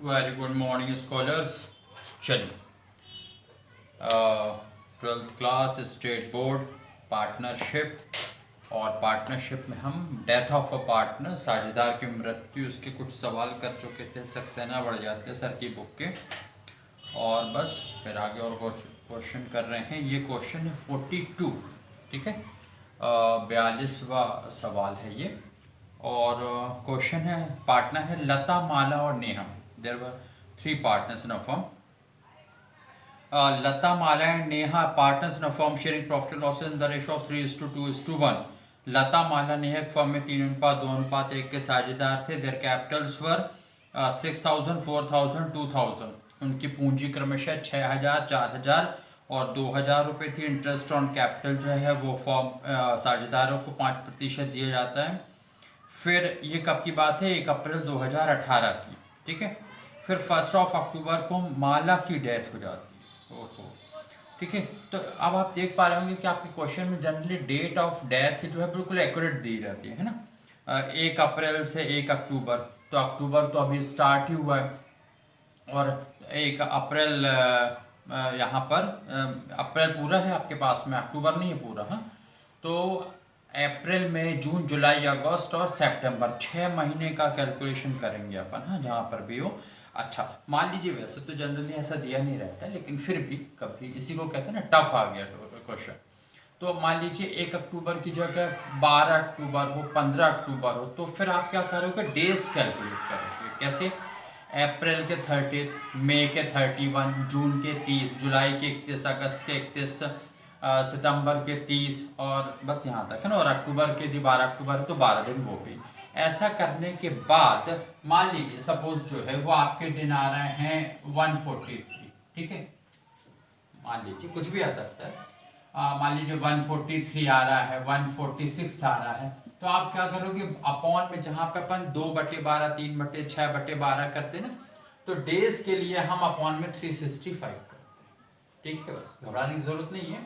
Very good morning scholars. चलिए, 12th class state board partnership, और partnership में हम डेथ ऑफ अ पार्टनर, साझेदार की मृत्यु, उसके कुछ सवाल कर चुके थे। सक्सेना बढ़ जाते सर की बुक के, और बस फिर आगे और क्वेश्चन कर रहे हैं। ये क्वेश्चन है 42, ठीक है, 42वां सवाल है ये। और क्वेश्चन है, पार्टनर है लता, माला और Neha. There were 3 partners in a firm. Lata, Mala and Neha partners in a firm sharing profit and losses in the ratio of 3:2:1. लता, माला, नेहा एक फर्म में 3:2:1 के साझेदार थे। देयर कैपिटल्स वर 6,000, 4,000, 2,000। उनकी पूंजी क्रमशः 6,000, 4,000 और 2,000 रुपये थी। इंटरेस्ट ऑन कैपिटल जो है वो फर्म साझेदारों को 5% दिया जाता है। फिर ये कब की बात है? 1 अप्रैल 2018 की, ठीक है। फिर 1 अक्टूबर को माला की डेथ हो जाती है। ओहो, ठीक है। तो अब आप देख पा रहे होंगे कि आपके क्वेश्चन में जनरली डेट ऑफ डेथ जो है बिल्कुल एक्यूरेट दी जाती है ना। 1 अप्रैल से 1 अक्टूबर, तो अक्टूबर तो अभी स्टार्ट ही हुआ है, और 1 अप्रैल यहाँ पर अप्रैल पूरा है आपके पास में, अक्टूबर नहीं है पूरा। हाँ, तो अप्रैल, मई, जून, जुलाई, अगस्त और सितंबर 6 महीने का कैलकुलेशन करेंगे अपन। हाँ, जहाँ पर भी हो। अच्छा, मान लीजिए वैसे तो जनरली ऐसा दिया नहीं रहता है, लेकिन फिर भी कभी इसी को कहते हैं ना, टफ आ गया क्वेश्चन। तो मान लीजिए 1 अक्टूबर की जगह 12 अक्टूबर हो, 15 अक्टूबर हो, तो फिर आप क्या करोगे? डेज कैलकुलेट करोगे। कैसे? अप्रैल के 30, मई के 31, जून के 30, जुलाई के 31, अगस्त के 31, सितंबर के 30, और बस यहाँ तक है ना। और अक्टूबर के 12 अक्टूबर है तो 12 दिन वो भी। ऐसा करने के बाद मान लीजिए सपोज जो है वो आपके दिन आ रहे हैं 143, ठीक है। मान लीजिए कुछ भी आ सकता है। मान लीजिए 143 आ रहा है, 146 आ रहा है, तो आप क्या करोगे? अपॉन में जहाँ पे अपन 2/12, 3/6/12 करते हैं ना, तो डेज के लिए हम अपॉन में 365 करते हैं, ठीक है। बस घबराने की जरूरत नहीं है।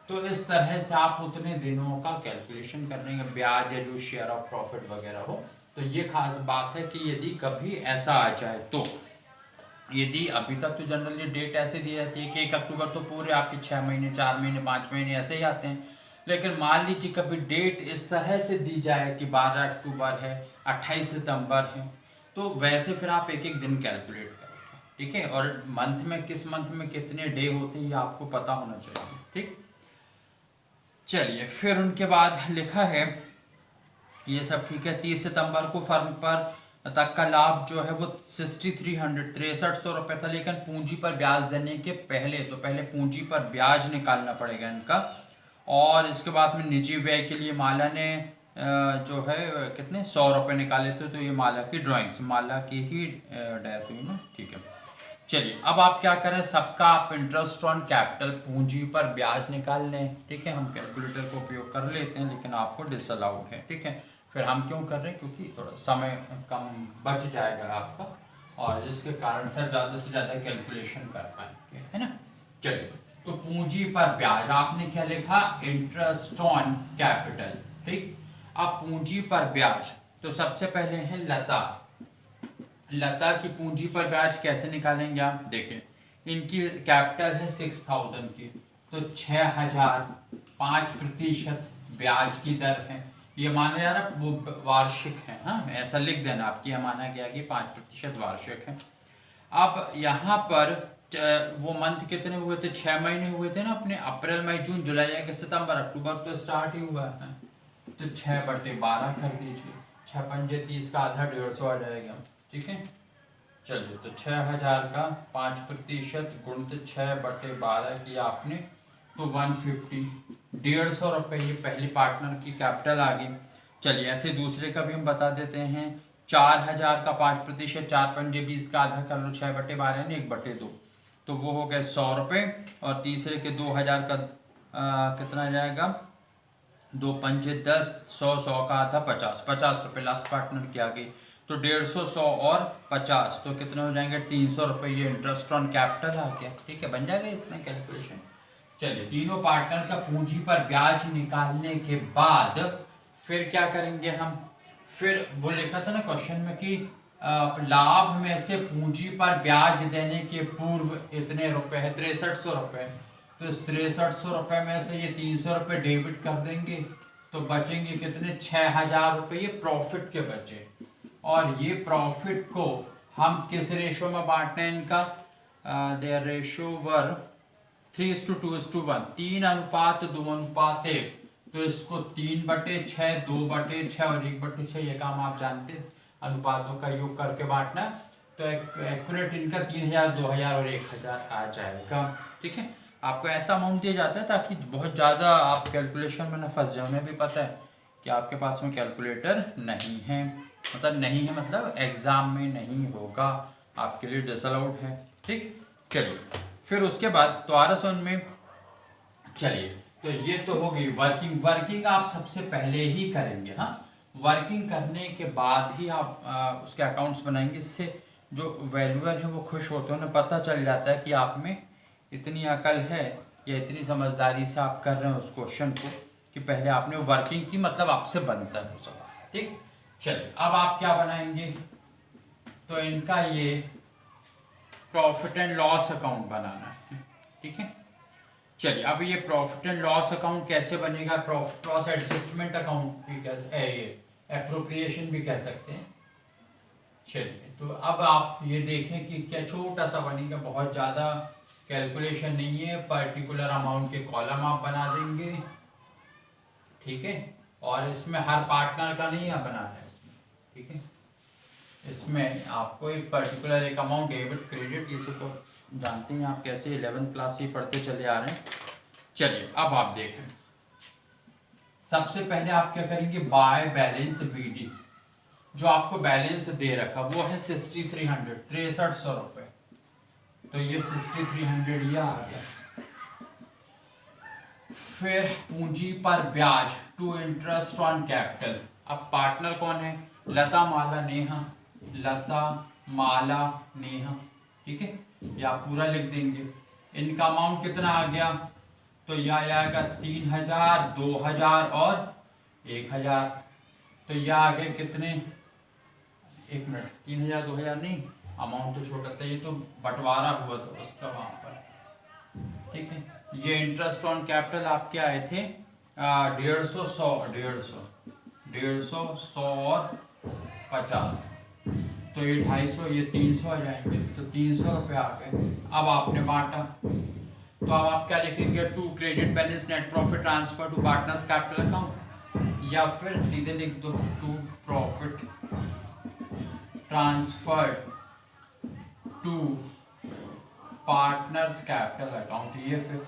तो इस तरह से आप उतने दिनों का कैलकुलेशन करने का, ब्याज या जो शेयर ऑफ प्रॉफिट वगैरह हो। तो ये खास बात है कि यदि कभी ऐसा आ जाए तो, यदि अभी तक तो जनरली डेट ऐसे दी जाती है कि 1 अक्टूबर तो पूरे आपके 6 महीने, 4 महीने, 5 महीने ऐसे ही आते हैं। लेकिन मान लीजिए कभी डेट इस तरह से दी जाए कि 12 अक्टूबर है, 28 सितंबर है, तो वैसे फिर आप एक एक दिन कैलकुलेट करोगे, ठीक है। और मंथ में, किस मंथ में कितने डे होते हैं ये आपको पता होना चाहिए, ठीक। चलिए, फिर उनके बाद लिखा है, ये सब ठीक है। 30 सितंबर को फर्म पर तक का लाभ जो है वो 6300 रुपये था, लेकिन पूंजी पर ब्याज देने के पहले, तो पहले पूंजी पर ब्याज निकालना पड़ेगा इनका। और इसके बाद में निजी व्यय के लिए माला ने जो है कितने 100 रुपये निकाले थे। तो ये माला की ड्राइंग्स, माला की ही डेथ हुई ना, ठीक है। चलिए, अब आप क्या करें? सबका आप इंटरेस्ट ऑन कैपिटल, पूंजी पर ब्याज निकाल लें, ठीक है। हम कैलकुलेटर का उपयोग कर लेते हैं, लेकिन आपको डिसअलाउड है, ठीक है। फिर हम क्यों कर रहे हैं? क्योंकि थोड़ा समय कम बच जाएगा आपका, और जिसके कारण से ज़्यादा कैलकुलेशन कर पाएंगे, है ना। चलिए, तो पूंजी पर ब्याज आपने क्या लिखा? इंटरेस्ट ऑन कैपिटल, ठीक। अब पूंजी पर ब्याज, तो सबसे पहले है लता। लता की पूंजी पर ब्याज कैसे निकालेंगे आप? देखें, इनकी कैपिटल है 6,000 की, तो 6,000, 5% ब्याज की दर है। ये माना जा रहा वो वार्षिक है। हाँ, ऐसा लिख देना आपकी, यह माना गया कि 5% वार्षिक है। अब यहाँ पर वो मंथ कितने हुए थे? 6 महीने हुए थे ना अपने, अप्रैल, मई, जून, जुलाई, अगस्त, सितंबर, अक्टूबर तो स्टार्ट ही हुआ है। तो 6/12 कर दीजिए। 6×5 का आधा 150 आ जाएगा, ठीक है। चलिए, तो 6,000 का 5% गुणित 6/12 किया आपने, तो 150, 150 रुपये ये पहली पार्टनर की कैपिटल आ गई। चलिए, ऐसे दूसरे का भी हम बता देते हैं। 4,000 का 5%, 4×5 का आधा कर लो, 6/12 यानी 1/2, तो वो हो गए 100 रुपये। और तीसरे के 2,000 का कितना जाएगा? 2×5 = 10, 100 का आधा 50 रुपये लास्ट पार्टनर की आ गई। तो 150, 100 और 50, तो कितने हो जाएंगे? 300 रुपये। ये इंटरेस्ट ऑन कैपिटल आ गया, ठीक है। बन जाएगा इतना कैलकुलेशन। चलिए, तीनों पार्टनर का पूंजी पर ब्याज निकालने के बाद फिर क्या करेंगे हम? फिर वो लिखा था ना क्वेश्चन में कि लाभ में से पूंजी पर ब्याज देने के पूर्व इतने रुपए है, 6300 रुपये। तो इस 6300 रुपये में से ये 300 रुपये डेबिट कर देंगे तो बचेंगे कितने, 6000 रुपये ये प्रॉफिट के बचे। और ये प्रॉफिट को हम किस रेशो में बांटना है इनका, देयर रेशो वर 3:2:1, 3:2:1। तो इसको 3/6, 2/6 और 1/6, ये काम आप जानते हैं, अनुपातों का योग करके बांटना। तो एक्यूरेट इनका 3000, 2000 और 1000 आ जाएगा। ठीक है, आपको ऐसा अमाउंट दिया जाता है ताकि बहुत ज़्यादा आप कैलकुलेशन में न फंस जाए। उन्हें भी पता है कि आपके पास में कैलकुलेटर नहीं है, मतलब नहीं है मतलब एग्ज़ाम में नहीं होगा, आपके लिए डिसअलाउड है। ठीक, चलिए फिर उसके बाद दोबारा से उनमें चलिए, तो ये तो हो गई वर्किंग आप सबसे पहले ही करेंगे। हाँ, वर्किंग करने के बाद ही आप उसके अकाउंट्स बनाएंगे। इससे जो वैल्यूअर है वो खुश होते हैं, उन्हें पता चल जाता है कि आप में इतनी अकल है या इतनी समझदारी से आप कर रहे हैं उस क्वेश्चन को कि पहले आपने वर्किंग की, मतलब आपसे बनता है वो सवाल। ठीक, चलिए अब आप क्या बनाएंगे, तो इनका ये प्रॉफिट एंड लॉस अकाउंट बनाना है। ठीक है, चलिए अब ये प्रॉफिट एंड लॉस अकाउंट कैसे बनेगा, प्रॉफिट लॉस एडजस्टमेंट अकाउंट भी ये एप्रोप्रिएशन भी कह सकते हैं। चलिए तो अब आप ये देखें कि क्या छोटा सा बनेगा, बहुत ज़्यादा कैलकुलेशन नहीं है, पर्टिकुलर अमाउंट के कॉलम आप बना देंगे। ठीक है, और इसमें हर पार्टनर का नहीं आप बनाना है इसमें। ठीक है, इसमें आपको एक पर्टिकुलर एक अमाउंट डेबिट क्रेडिट, इसे तो जानते हैं आप कैसे 11th क्लास से पढ़ते चले आ रहे हैं। चलिए अब आप देखें, सबसे पहले आप क्या करेंगे, बाय बैलेंस बीडी, जो आपको बैलेंस दे रखा वो है 6300, 6300 रुपये। तो ये 6300 ये आ गया। फिर पूंजी पर ब्याज, टू इंटरेस्ट ऑन कैपिटल। अब पार्टनर कौन है, लता माला नेहा, लता माला नेहा। ठीक है, या पूरा लिख देंगे। इनका अमाउंट कितना आ गया, तो यह आएगा 3000, 2000 और 1000। तो यह आ गए कितने, एक मिनट, 3000 2000 नहीं, अमाउंट तो छोटा था, ये तो बंटवारा हुआ था उसका वहाँ पर। ठीक है, ये इंटरेस्ट ऑन कैपिटल आपके आए थे 150, 100, 150, 100 और 50। तो ये 250, ये 300 आ जाएंगे, तो 300 रुपये आ गए। अब आपने बांटा, तो अब आप क्या लिखेंगे, to credit balance net profit transfer to partners capital account, या फिर सीधे लिख दो to profit transfer to partners capital account. ये फिर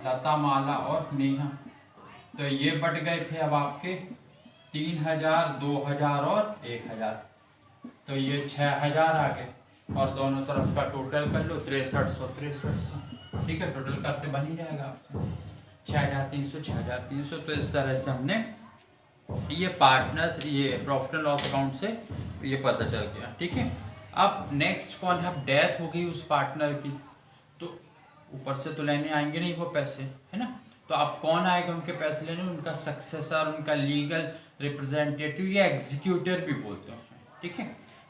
लता माला और नेहा, तो ये बट गए थे अब आपके 3000, 2000 और 1000। तो ये 6000 आ गए, और दोनों तरफ का टोटल कर लो 6300। ठीक है, टोटल करते बन ही जाएगा आपसे 6300, 6300। तो इस तरह से हमने ये पार्टनर्स, ये प्रॉफिट एंड लॉस अकाउंट से ये पता चल गया। ठीक है, अब नेक्स्ट कौन है, अब डेथ हो गई उस पार्टनर की, तो ऊपर से तो लेने आएंगे नहीं वो पैसे, है ना। तो अब कौन आएगा उनके पैसे लेने, उनका सक्सेसर, उनका लीगल रिप्रेजेंटेटिव या एग्जीक्यूटर भी बोलते हैं। ठीक है,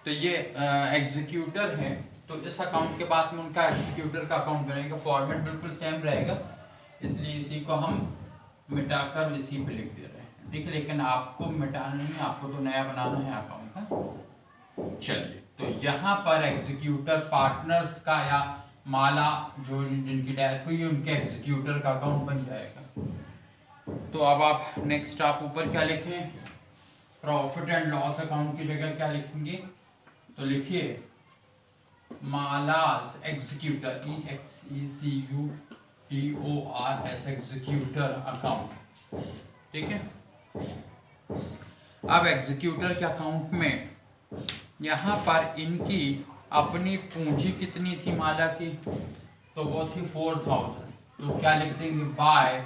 तो ये एग्जीक्यूटर है, तो इस अकाउंट के बाद में उनका एग्जीक्यूटर का अकाउंट बनेगा। फॉर्मेट बिल्कुल सेम रहेगा, इसलिए इसी को हम मिटाकर इसी पे लिख दे रहे हैं। ठीक है, लेकिन आपको मिटाना नहीं, आपको तो नया बनाना है अकाउंट का। चलिए, तो यहाँ पर एग्जीक्यूटर पार्टनर्स का या माला जो जिनकी डेथ हुई है उनके एग्जीक्यूटर का अकाउंट बन जाएगा। तो अब आप नेक्स्ट आप ऊपर क्या लिखें, प्रॉफिट एंड लॉस अकाउंट की जगह क्या लिखेंगे, तो लिखिए मालास एग्जीक्यूटर, EXECUTORS एग्जीक्यूटर अकाउंट। ठीक है, अब एग्जीक्यूटर के अकाउंट में यहाँ पर इनकी अपनी पूंजी कितनी थी माला की, तो वो थी 4000। तो क्या लिख देंगे, बाय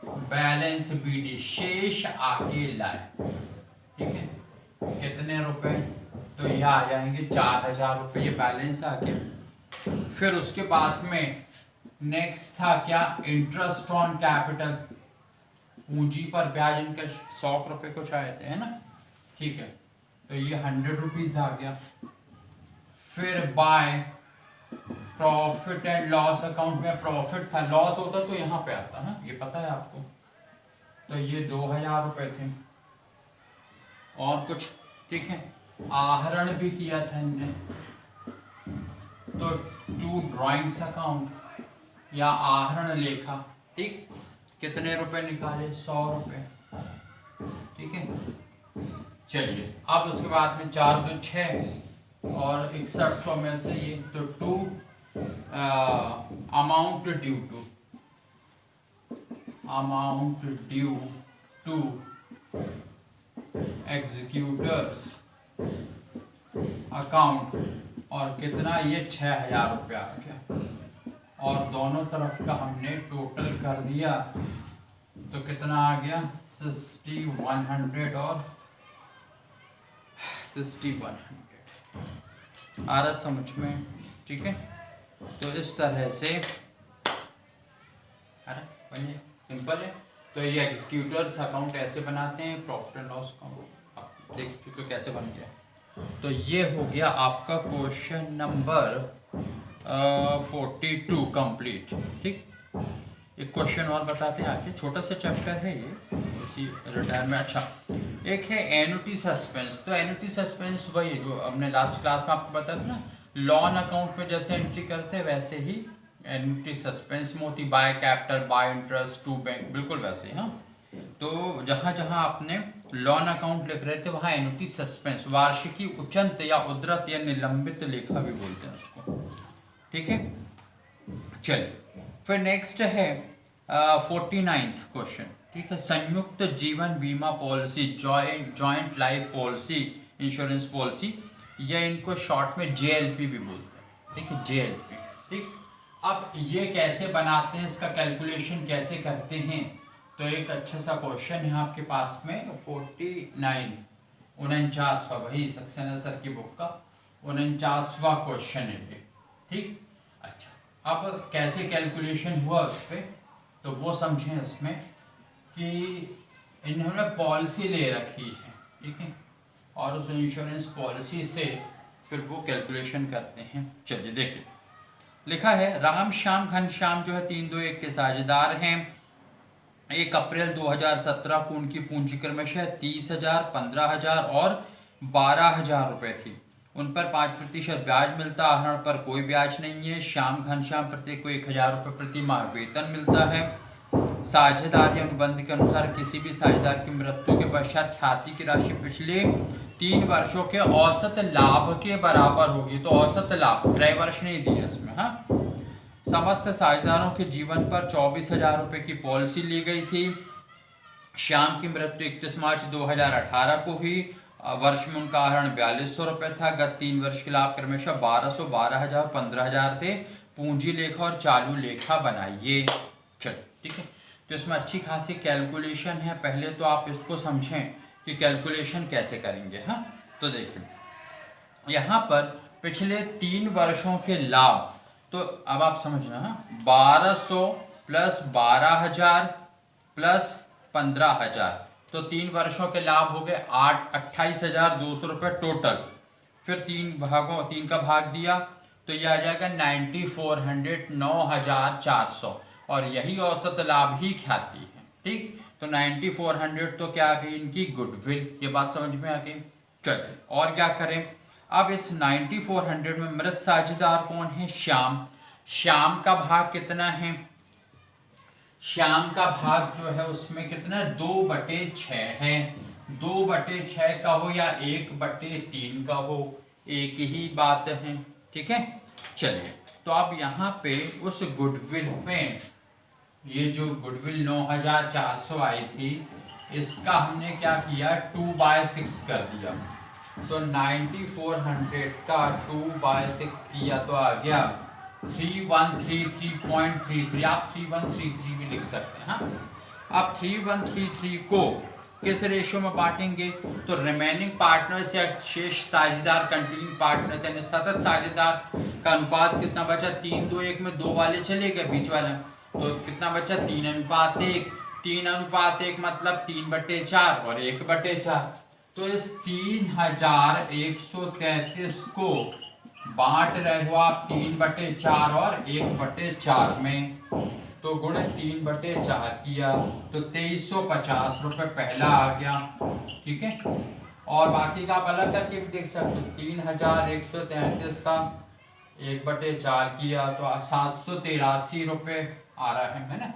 बैलेंस बीडी, शेष आगे लाए। ठीक है, कितने रुपए, तो यह आ जाएंगे 4000 रुपये, ये बैलेंस आ गया। फिर उसके बाद में नेक्स्ट था क्या, इंटरेस्ट ऑन कैपिटल, पूंजी पर ब्याज इनका 100 रुपये कुछ आए थे, है ना। ठीक है, तो ये 100 रुपीज आ गया। फिर by profit and loss account में प्रॉफिट था, लॉस होता तो यहाँ पे आता है, ये पता है आपको। तो ये 2000 रुपए थे। और कुछ, ठीक है। आहरण भी किया था इनने, तो टू ड्राइंग्स अकाउंट या आहरण लेखा, ठीक। कितने रुपए निकाले? 100 रुपए, ठीक है। चलिए अब उसके बाद में 4 2 6 और 6100 में से ये, तो to amount due to executors account, और कितना? ये 6000 रुपया आ गया। और दोनों तरफ का हमने टोटल कर दिया, तो कितना आ गया? 6100 और 6100 आ रहा समझ में, ठीक है। तो इस तरह से, अरे बनिए सिंपल है। तो ये एग्जीक्यूटर्स अकाउंट ऐसे बनाते हैं, प्रॉफिट एंड लॉस अकाउंट आप देख चुके कैसे बन गया। तो ये हो गया आपका क्वेश्चन नंबर 42 कंप्लीट, ठीक। एक क्वेश्चन और बताते हैं आगे, छोटा सा चैप्टर है ये, उसी रिटायर में। अच्छा, एक है एन्युटी सस्पेंस। तो एन्युटी सस्पेंस वही जो हमने लास्ट क्लास में आपको बताया था ना, लॉन अकाउंट में जैसे एंट्री करते हैं वैसे ही एन्युटी सस्पेंस में होती, by capital, by interest, to bank, बिल्कुल वैसे ही। हाँ, तो जहाँ जहाँ आपने लॉन अकाउंट लिख रहे थे वहाँ एन्युटी सस्पेंस, वार्षिकी उचंत या उद्रत या निलंबित लेखा भी बोलते हैं उसको, ठीक है। चलिए फिर नेक्स्ट है 49th क्वेश्चन, ठीक है। संयुक्त जीवन बीमा policy, joint life policy, insurance policy, या इनको शॉर्ट में JLP भी बोलते हैं, ठीक है, JLP, ठीक। अब ये कैसे बनाते हैं, इसका कैलकुलेशन कैसे करते हैं, तो एक अच्छा सा क्वेश्चन है आपके पास में 49वां, वही सक्सेना सर की बुक का 49वां क्वेश्चन है ये, ठीक। अच्छा, अब कैसे कैलकुलेशन हुआ उस पर, तो वो समझें इसमें कि इन्होंने पॉलिसी ले रखी है, ठीक है, और उस इंश्योरेंस पॉलिसी से फिर वो कैलकुलेशन करते हैं। चलिए देखिए, लिखा है राम श्याम घनश्याम जो है 321 के साझेदार हैं। 1 अप्रैल 2017 को उनकी पूंजी क्रमशः 30,000, 15,000 और 12,000 रुपये थी। उन पर 5% ब्याज मिलता, आहरण पर कोई ब्याज नहीं है। श्याम घनश्याम प्रत्येक को 1,000 रुपये प्रति माह वेतन मिलता है। साझेदार या अनुबंध के अनुसार किसी भी साझेदार की मृत्यु के पश्चात ख्याति की राशि पिछले 3 वर्षों के औसत लाभ के बराबर होगी। तो औसत लाभ, क्रय वर्ष नहीं दिए इसमें। हाँ, समस्त साझेदारों के जीवन पर 24,000 रुपये की पॉलिसी ली गई थी। श्याम की मृत्यु 31 मार्च 2018 को हुई। वर्ष में उनका आहरण 4200 रुपये था। गत 3 वर्ष के लाभ क्रमशः 1200, 12,000, 15,000 थे। पूंजी लेखा और चालू लेखा बनाइए। चलो ठीक है, तो इसमें अच्छी खासी कैलकुलेशन है। पहले तो आप इसको समझें कि कैलकुलेशन कैसे करेंगे। हाँ, तो देखिए यहाँ पर पिछले 3 वर्षों के लाभ, तो अब आप समझना, 1200 प्लस 12,000 प्लस 15,000, तो 3 वर्षों के लाभ हो गए 28,200 रुपये टोटल। फिर 3 का भाग दिया तो यह आ जाएगा 9400, 9,400, और यही औसत लाभ ही ख्याति है। ठीक, तो 9400 तो क्या आ गई इनकी गुडविल। ये बात समझ में आ गई। चलिए और क्या करें। अब इस 9400 में मृत साझेदार कौन है? श्याम। श्याम का भाग कितना है? श्याम का भाग जो है उसमें कितना है? 2/6 है। 2/6 का हो या 1/3 का हो, एक ही बात है। ठीक है, चलिए तो अब यहाँ पे उस गुडविल में ये जो गुडविल 9,400 आई थी, इसका हमने क्या किया? 2/6 कर दिया। तो 9400 का 2/6 किया तो आ गया 3133.33। आप 3133 भी लिख सकते हैं। हाँ, अब 3133 को किस रेशो में बांटेंगे? तो रिमेनिंग पार्टनर्स या शेष साझेदार, कंटिन्यूइंग पार्टनर्स यानी सतत साझेदार का अनुपात कितना बचा? 3:1 में 2 वाले चले गए बीच वाला, तो कितना बचा? 3:1। 3:1 मतलब 3/4 और 1/4। तो इस 3133 को बांट रहे हो आप 3/4 और 1/4 में, तो गुणे 3/4 किया तो 2350 रुपये पहला आ गया। ठीक है, और बाकी का आप अलग करके भी देख सकते हो। 3133 का 1/4 किया तो 783 रुपये आ रहा है ना,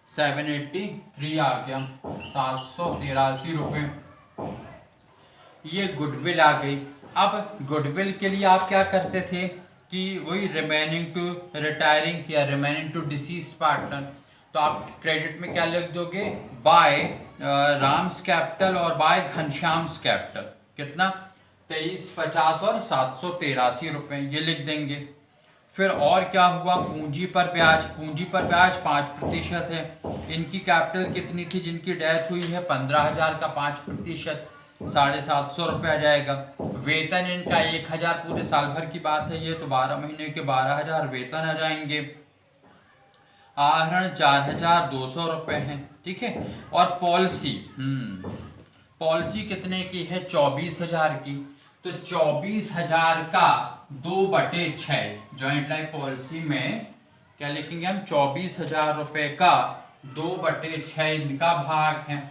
783 आ गया, 783 रुपये। ये गुडविल आ गई। अब गुडविल के लिए आप क्या करते थे कि वही रिमेनिंग टू रिटायरिंग या रिमेनिंग टू डिसीज्ड पार्टनर, तो आप क्रेडिट में क्या लिख दोगे, बाय राम्स कैपिटल और बाय घनश्याम्स कैपिटल, कितना 2350 और 783 रुपये, ये लिख देंगे। फिर और क्या हुआ, पूंजी पर ब्याज, पूंजी पर ब्याज 5% है। इनकी कैपिटल कितनी थी, जिनकी डेथ हुई है 15,000 का 5%, 750 रुपये आ जाएगा। वेतन इनका 1,000 पूरे साल भर की बात है ये, तो 12 महीने के 12,000 वेतन आ जाएंगे। आहरण 4,200 रुपये है। ठीक है, और पॉलिसी पॉलिसी कितने की है, 24,000 की, तो 24,000 का 2/6 जॉइंट लाइफ पॉलिसी में क्या लिखेंगे हम, 24,000 रुपये का 2/6 इनका भाग है,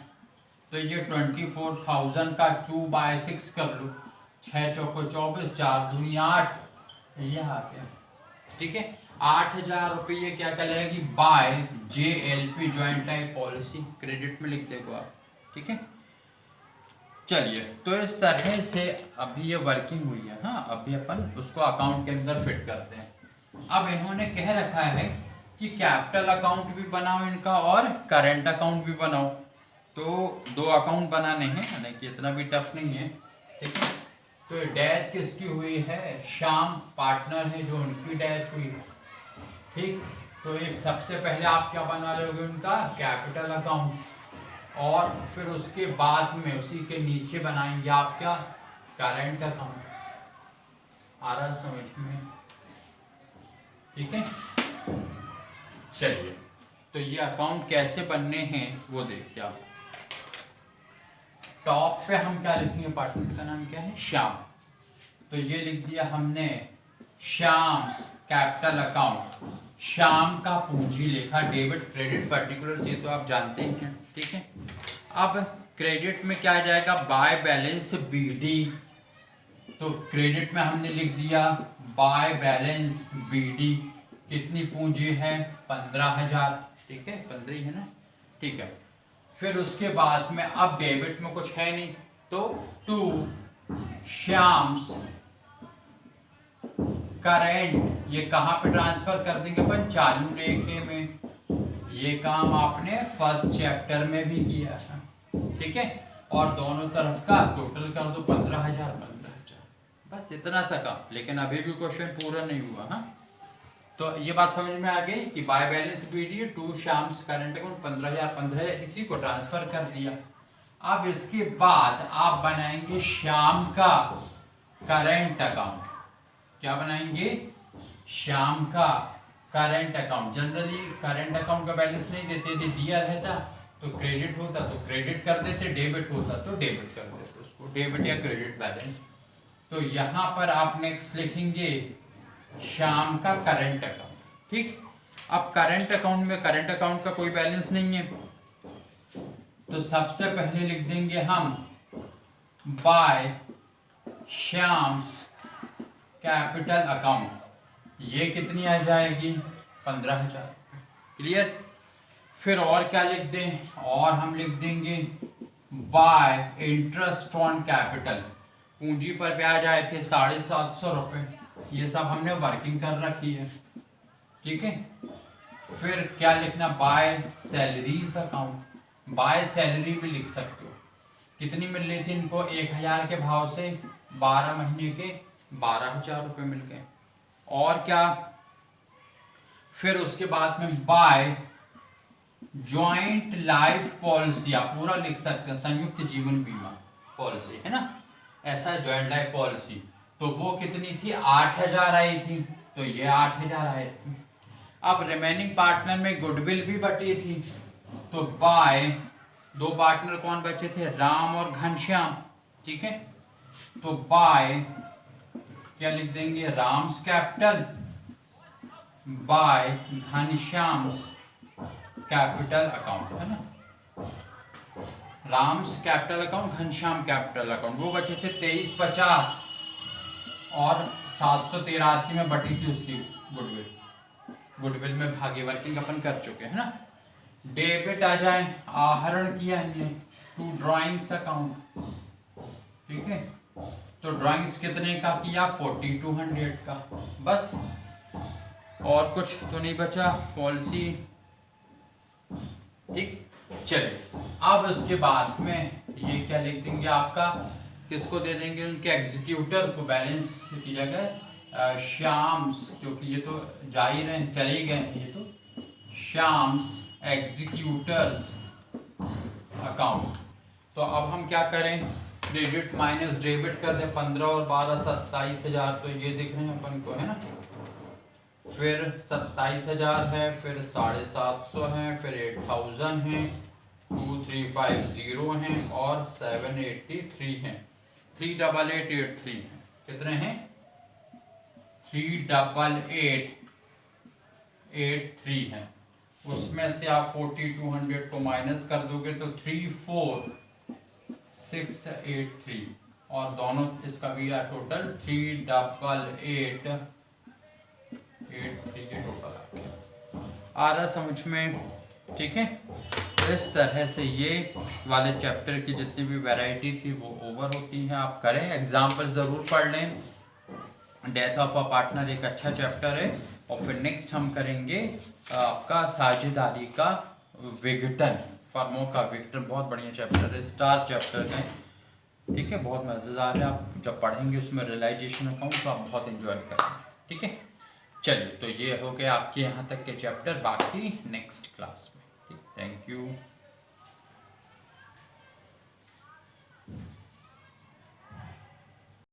तो ये 24,000 का 2/6 कर लो, 6 चौको 24, 4 दूनी 8, ये आ गया। ठीक है, 8,000 रुपये क्या कहलाएगी, by JLP joint life policy, credit में लिख देगा आप। ठीक है, चलिए, तो इस तरह से अभी ये वर्किंग हुई है। हाँ, अभी अपन उसको अकाउंट के अंदर फिट करते हैं। अब इन्होंने कह रखा है कि कैपिटल अकाउंट भी बनाओ इनका और करेंट अकाउंट भी बनाओ, तो 2 अकाउंट बनाने हैं, यानी कि इतना भी टफ नहीं है। ठीक है, तो डेथ किसकी हुई है, श्याम पार्टनर है जो उनकी डेथ हुई। ठीक, तो एक सबसे पहले आप क्या बना लोगे, उनका कैपिटल अकाउंट, और फिर उसके बाद में उसी के नीचे बनाएंगे आप क्या, करेंट अकाउंट। आ रहा समझ में? ठीक है, चलिए, तो ये अकाउंट कैसे बनने हैं वो देखिए आप। टॉप पे हम क्या लिखेंगे, पार्टनर का नाम क्या है, श्याम, तो ये लिख दिया हमने श्याम्स कैपिटल अकाउंट। श्याम का पूंजी लेखा, डेबिट क्रेडिट पर्टिकुलर्स, ये तो आप जानते ही हैं। ठीक है, अब क्रेडिट में क्या आ जाएगा, बाय बैलेंस BD, तो क्रेडिट में हमने लिख दिया बाय बैलेंस BD, कितनी पूंजी है, 15,000। ठीक है, 15 ही है ना। ठीक है, फिर उसके बाद में अब डेबिट में कुछ है नहीं, तो टू श्याम्स करेंट, ये कहाँ पे ट्रांसफर कर देंगे अपन, चालू लेखे में। ये काम आपने फर्स्ट चैप्टर में भी किया था। ठीक है, और दोनों तरफ का टोटल कर दो 15,000, बस इतना सा काम। लेकिन अभी भी क्वेश्चन पूरा नहीं हुआ। हाँ, तो ये बात समझ में आ गई कि by balance BD to Shyam's current account 15,000 इसी को ट्रांसफर कर दिया। अब इसके बाद आप बनाएंगे श्याम का करेंट अकाउंट। क्या बनाएंगे, श्याम का current account. Generally current account का बैलेंस नहीं देते थे, दिया रहता तो क्रेडिट होता तो क्रेडिट कर देते, डेबिट होता तो डेबिट कर देते, उसको डेबिट या क्रेडिट बैलेंस। तो यहाँ पर आप नेक्स्ट लिखेंगे श्याम का करेंट अकाउंट। ठीक, अब करेंट अकाउंट में करंट अकाउंट का कोई बैलेंस नहीं है, तो सबसे पहले लिख देंगे हम बाय श्याम्स कैपिटल अकाउंट। ये कितनी आ जाएगी, 15,000। क्लियर, फिर और क्या लिख दें, और हम लिख देंगे बाय इंटरेस्ट ऑन कैपिटल। पूंजी पर ब्याज आए थे 750 रुपये, ये सब हमने वर्किंग कर रखी है। ठीक है, फिर क्या लिखना, by salaries account. By salary भी लिख सकते हो, कितनी मिल रही थी इनको, 1,000 के भाव से 12 महीने के 12,000 रुपये मिल गए। और क्या, फिर उसके बाद में बाय जॉइंट लाइफ पॉलिसी, आप पूरा लिख सकते हैं, संयुक्त जीवन बीमा पॉलिसी है ना, ऐसा जॉइंट लाइफ पॉलिसी। तो वो कितनी थी, 8,000 आई थी, तो ये 8,000 आए थे। अब रिमेनिंग पार्टनर में गुडविल भी बटी थी, तो बाय 2 पार्टनर कौन बचे थे, राम और घनश्याम, ठीक है। तो बाय क्या लिख देंगे, Ram's capital by Ghanshyam's capital account, है ना। Ram's capital account, Ghanshyam capital account, वो बचे थे 2350 और 783 में बटी थी उसकी गुडविल। गुडविल में भागी वर्किंग अपन कर चुके हैं ना। डेबिट आ जाए, आहरण किया है टू ड्राइंग्स अकाउंट, ठीक है। तो ड्राइंग्स कितने का किया, 4200 का, बस और कुछ तो नहीं बचा। पॉलिसी, ठीक। चलिए अब उसके बाद में ये क्या लिख देंगे, आपका किसको दे देंगे, उनके एग्जीक्यूटर को बैलेंस की जगह श्याम्स, क्योंकि ये तो जा ही रहे हैं, चले ही गए, ये तो श्याम्स एग्जीक्यूटर्स अकाउंट। तो अब हम क्या करें, क्रेडिट माइनस डेबिट कर दें, 15 और 12 27,000, तो ये दिख रहे हैं अपन को, है ना। फिर 27,000 है, फिर 750 है, फिर 8000 है, 2350 हैं और 783 हैं, 38883 हैं। कितने हैं, 38883 हैं। उसमें से आप 4200 को माइनस कर दोगे तो 34683, और दोनों इसका भी है टोटल 38883 के टोटल आ रहा समझ में, ठीक है। इस तरह से ये वाले चैप्टर की जितनी भी वैरायटी थी वो ओवर होती है। आप करें, एग्जाम्पल ज़रूर पढ़ लें। डेथ ऑफ अ पार्टनर एक अच्छा चैप्टर है। और फिर नेक्स्ट हम करेंगे आपका साझेदारी का विघटन, फर्मों का विघटन, बहुत बढ़िया चैप्टर है, स्टार चैप्टर है, ठीक है, बहुत मज़ेदार है। आप जब पढ़ेंगे उसमें रियलाइजेशन अकाउंट तो आप बहुत इन्जॉय करेंगे, ठीक है। चलिए, तो ये हो गया आपके यहाँ तक के चैप्टर, बाकी नेक्स्ट क्लास में, ठीक। Thank you.